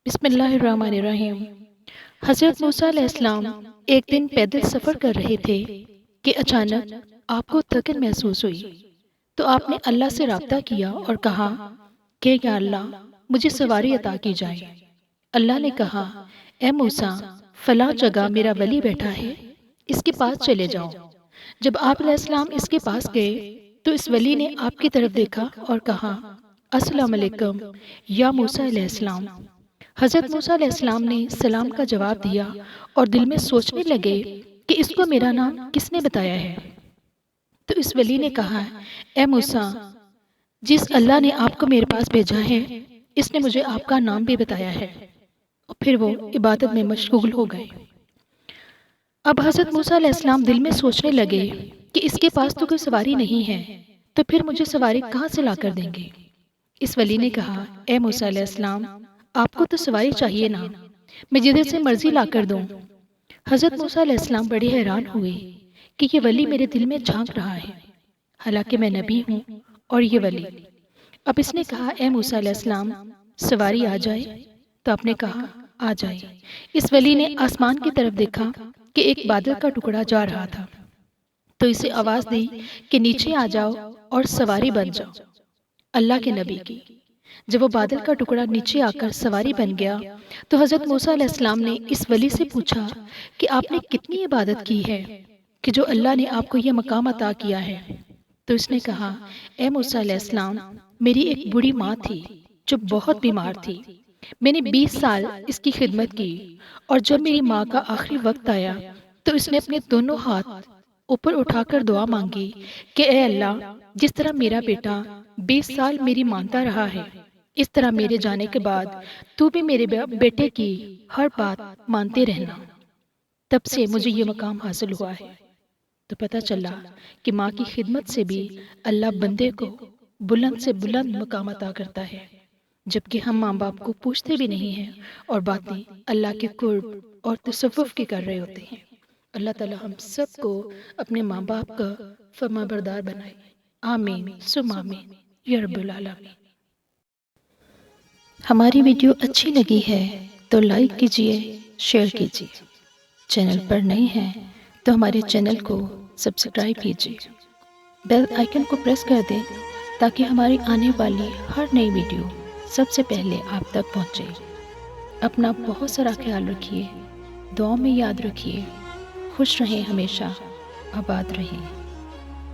بسم اللہ الرحمن الرحیم۔ حضرت موسیٰ علیہ السلام ایک دن پیدل سفر کر رہے تھے کہ اچانک آپ کو تھکن محسوس ہوئی، تو آپ نے اللہ سے رابطہ کیا اور کہا کہ یا اللہ مجھے سواری عطا کی جائے۔ اللہ نے کہا اے موسیٰ، فلاں جگہ میرا ولی بیٹھا ہے، اس کے پاس چلے جاؤ۔ جب آپ علیہ السلام اس کے پاس گئے تو اس ولی نے آپ کی طرف دیکھا اور کہا السلام علیکم یا موسیٰ علیہ السلام۔ حضرت موسیٰ علیہ السلام نے سلام کا جواب دیا اور دل میں سوچنے لگے کہ اس کو میرا نام کس نے بتایا ہے۔ تو اس ولی نے کہا اے موسیٰ، جس اللہ نے آپ کو میرے پاس بھیجا ہے اس نے مجھے آپ کا نام بھی بتایا ہے۔ اور پھر وہ عبادت میں مشغول ہو گئے۔ اب حضرت موسیٰ علیہ السلام دل میں سوچنے لگے کہ اس کے پاس تو کوئی سواری نہیں ہے، تو پھر مجھے سواری کہاں سے لا کر دیں گے۔ اس ولی نے کہا اے موسیٰ علیہ السلام، آپ کو تو سواری چاہیے نا، میں جدھر سے مرضی لا کر دوں۔ حضرت موسیٰ علیہ السلام بڑی حیران ہوئے کہ یہ ولی میرے دل میں جھانک رہا ہے، حالانکہ میں نبی ہوں اور یہ ولی۔ اب اس نے کہا اے موسیٰ علیہ السلام، سواری آ جائے؟ تو آپ نے کہا آ جائے۔ اس ولی نے آسمان کی طرف دیکھا کہ ایک بادل کا ٹکڑا جا رہا تھا، تو اسے آواز دی کہ نیچے آ جاؤ اور سواری بن جاؤ اللہ کے نبی کی۔ جب وہ بادل کا ٹکڑا نیچے آ کر سواری بن گیا تو حضرت موسیٰ علیہ السلام نے اس ولی سے پوچھا کہ آپ نے کتنی عبادت کی ہے کہ جو اللہ نے آپ کو یہ مقام عطا کیا ہے۔ تو اس نے کہا اے موسیٰ علیہ السلام، میری ایک بوڑھی ماں تھی جو بہت بیمار تھی، میں نے 20 سال اس کی خدمت کی، اور جب میری ماں کا آخری وقت آیا تو اس نے اپنے دونوں ہاتھ اوپر اٹھا کر دعا مانگی کہ اے اللہ، جس طرح میرا بیٹا 20 سال میری مانتا رہا ہے، اس طرح میرے جانے کے بعد تو بھی میرے بیٹے کی ہر بات مانتے رہنا۔ تب سے مجھے یہ مقام حاصل ہوا ہے۔ تو پتہ چلا کہ ماں کی خدمت سے بھی اللہ بندے کو بلند سے بلند مقام عطا کرتا ہے، جبکہ ہم ماں باپ کو پوچھتے بھی نہیں ہیں اور باتیں اللہ کے قرب اور تصوف کی کر رہے ہوتے ہیں۔ اللہ تعالی ہم سب کو اپنے ماں باپ کا فرما بردار بنائے۔ آمین ثم آمین یا رب العالمین۔ ہماری ویڈیو اچھی لگی ہے تو لائک کیجئے، شیئر کیجئے۔ چینل پر نئے ہیں تو ہمارے چینل کو سبسکرائب کیجئے، بیل آئیکن کو پریس کر دیں تاکہ ہماری آنے والی ہر نئی ویڈیو سب سے پہلے آپ تک پہنچے۔ اپنا بہت سارا خیال رکھیے، دعاؤں میں یاد رکھیے، خوش رہیں، ہمیشہ آباد رہیں۔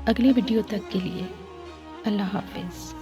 اگلی ویڈیو تک کے لیے اللہ حافظ۔